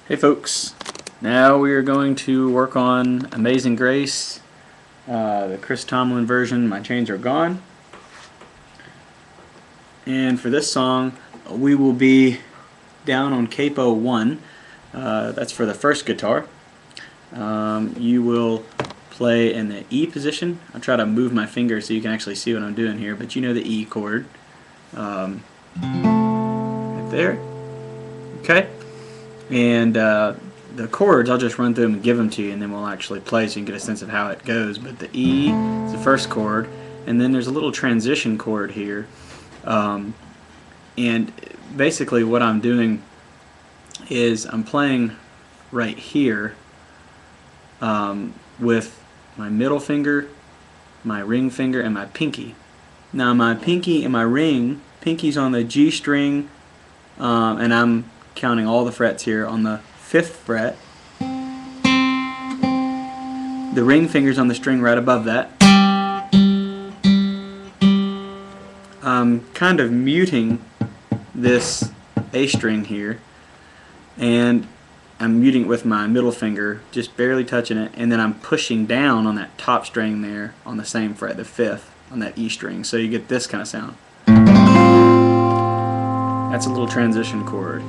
Hey folks, now we are going to work on Amazing Grace, the Chris Tomlin version, My Chains Are Gone. And for this song, we will be down on capo 1, that's for the first guitar. You will play in the E position. I'll try to move my finger so you can actually see what I'm doing here, but you know the E chord. Right there. Okay. And the chords, I'll just run through them and give them to you, and then we'll actually play so you can get a sense of how it goes. But the E is the first chord, and then there's a little transition chord here. And basically what I'm doing is I'm playing right here with my middle finger, my ring finger, and my pinky. Now my pinky and my ring, pinky's on the G string, and I'm counting all the frets here on the 5th fret. The ring finger's on the string right above that. I'm kind of muting this A string here, and I'm muting it with my middle finger, just barely touching it, and then I'm pushing down on that top string there on the same fret, the 5th, on that E string, so you get this kind of sound. That's a little transition chord.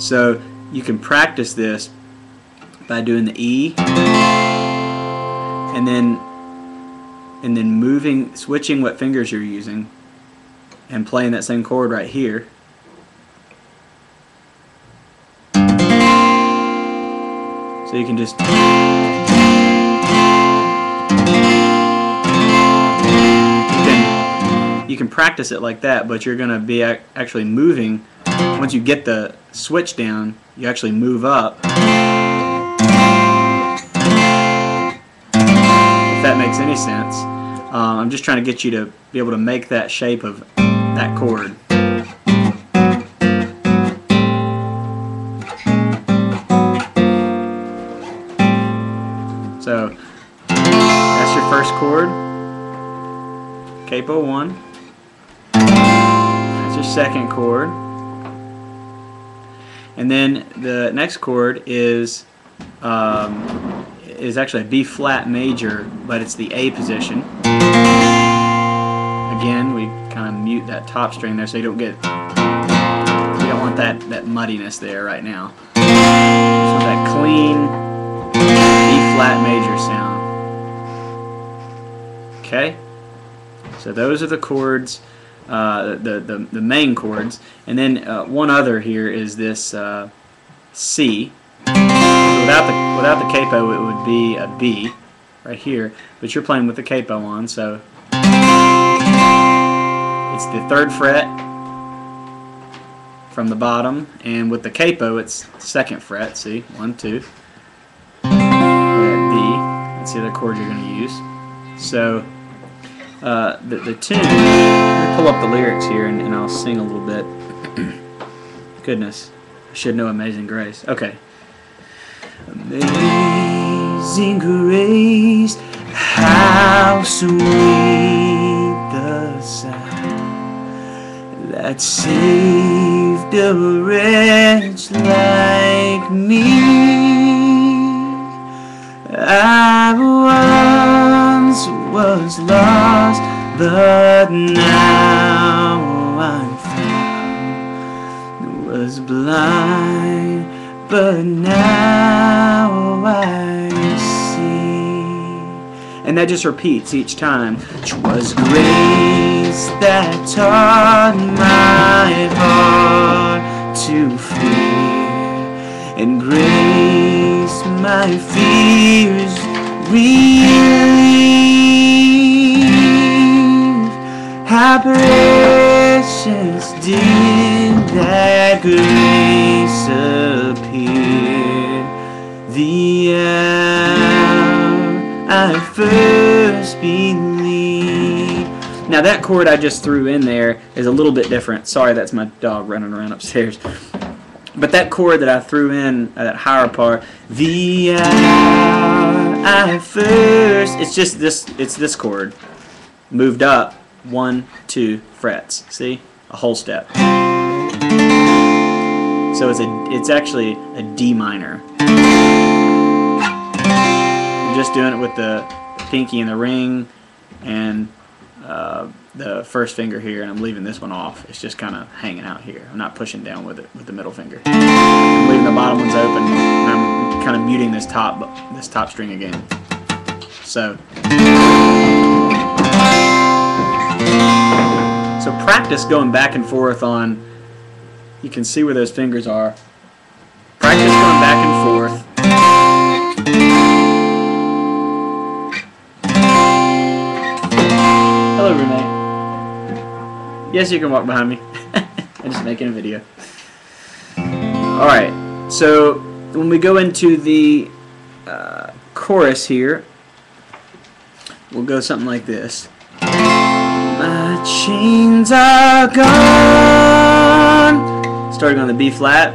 So you can practice this by doing the E and then switching what fingers you're using and playing that same chord right here. So you can just you can practice it like that, but you're going to be actually moving. Once you get the switch down, you actually move up. If that makes any sense. I'm just trying to get you to be able to make that shape of that chord. So that's your first chord, capo 1. That's your second chord. And then the next chord is actually a B flat major, but it's the A position. Again, we kind of mute that top string there so you don't want that muddiness there right now. Just want that clean B flat major sound. Okay? So those are the chords. The main chords, and then one other here is this C. So without the capo, it would be a B right here, but you're playing with the capo on, so it's the 3rd fret from the bottom, and with the capo, it's 2nd fret. See, 1, 2. That D. That's the other chord you're going to use. So the tune, let me pull up the lyrics here and I'll sing a little bit. Goodness, I should know Amazing Grace. Okay. Amazing grace, how sweet the sound that saved a wretch like me. I once was lost, but now I'm found. Was blind, but now I see. And that just repeats each time. 'Twas grace that taught my heart to fear, and grace my fears relieve. How precious did that grace appear, the hour I first believed. Now that chord I just threw in there is a little bit different. Sorry, that's my dog running around upstairs. But that chord that I threw in, that higher part, the hour I first, it's just this, it's this chord moved up 1, 2 frets. See? A whole step. So it's actually a D minor. I'm just doing it with the pinky and the ring and the first finger here, and I'm leaving this one off. It's just kind of hanging out here. I'm not pushing down with it with the middle finger. I'm leaving the bottom ones open, and I'm kind of muting this top string again. So practice going back and forth on. You can see where those fingers are. Practice going back and forth. Hello, roommate. Yes, you can walk behind me. I'm just making a video. Alright, so when we go into the chorus here, we'll go something like this. My chains are gone. Starting on the B flat.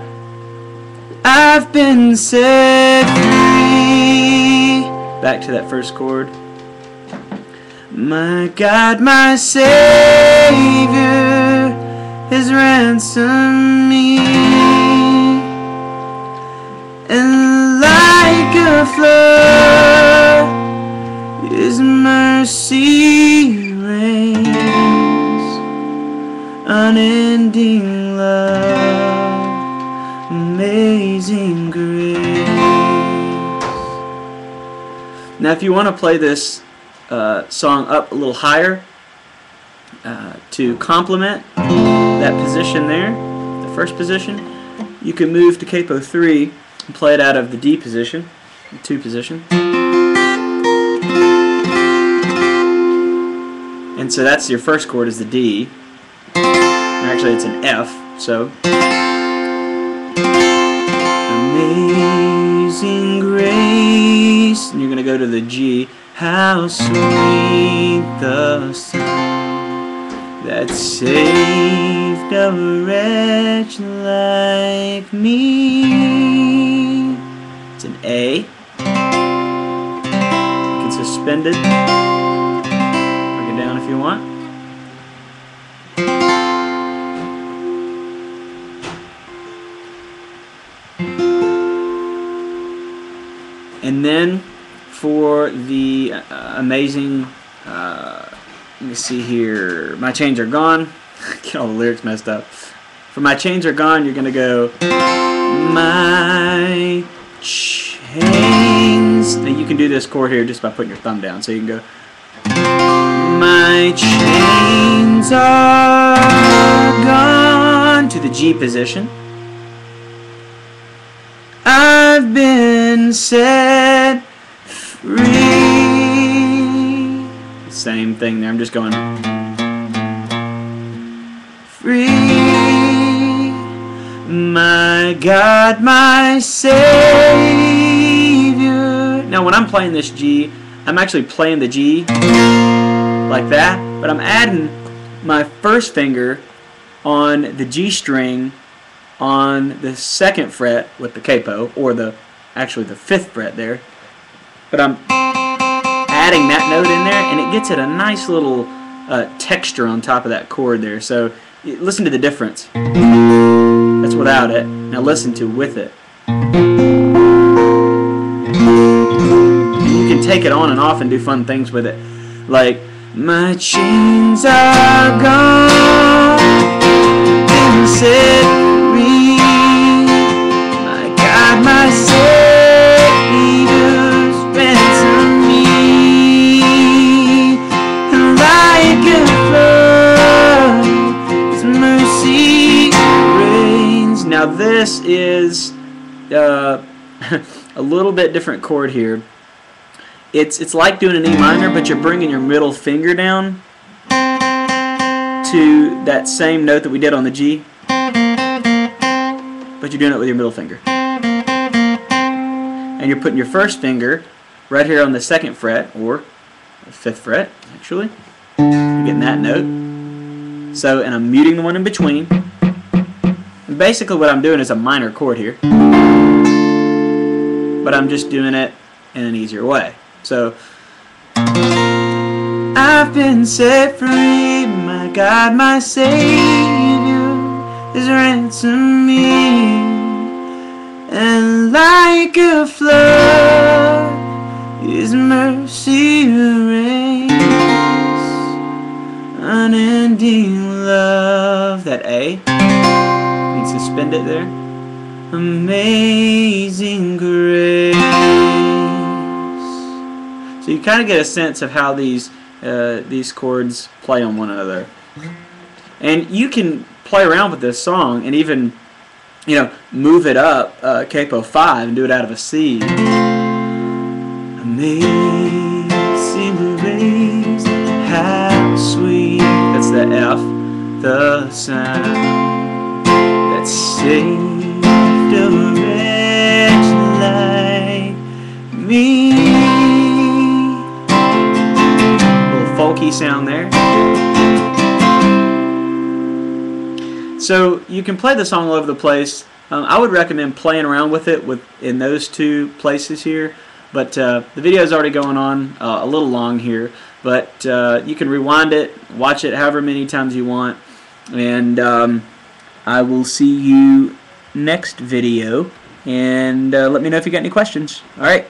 I've been set free. Back to that first chord. My God, my Savior has ransomed me, and like a flood His mercy reigns. Unending love, amazing grace. Now if you want to play this song up a little higher to complement that position there, the first position, you can move to capo 3 and play it out of the D position, the 2 position. And so that's your first chord is the D. Actually it's an F, so amazing grace, and you're going to go to the G. How sweet the sound that saved a wretch like me. It's an A. You can suspend it. Bring it down if you want. And then for the amazing, let me see here, my chains are gone. Get all the lyrics messed up. For my chains are gone, you're going to go, my chains. Now you can do this chord here just by putting your thumb down. So you can go, my chains are gone, to the G position. I've been set free. Same thing there. I'm just going free. My God, my Savior. Now when I'm playing this G, I'm actually playing the G like that, but I'm adding my first finger on the G string on the 2nd fret with the capo, or actually the 5th fret there. But I'm adding that note in there, and it gets it a nice little texture on top of that chord there. So listen to the difference. That's without it. Now listen to with it. And you can take it on and off and do fun things with it. Like, my chains are gone, been set free. My God, my Savior's ransomed me, and like a flood, His mercy reigns. Now this is a little bit different chord here. It's like doing an E minor, but you're bringing your middle finger down to that same note that we did on the G, but you're doing it with your middle finger. And you're putting your first finger right here on the 2nd fret, or the 5th fret, actually. You're getting that note. So, and I'm muting the one in between. And basically what I'm doing is a minor chord here, but I'm just doing it in an easier way. So, I've been set free, my God, my Savior has ransomed me. like a flood, His mercy reigns. Unending love. That A needs to suspend it there. Amazing grace. So you kind of get a sense of how these chords play on one another, and you can play around with this song and even, you know, move it up capo 5 and do it out of a C. Amazing grace, how sweet. That's the F, the sound that saved a wretch like me. Folky sound there. So you can play the song all over the place. I would recommend playing around with it in those two places here, but the video is already going on a little long here, but you can rewind it, watch it however many times you want, and I will see you next video, and let me know if you got any questions. Alright.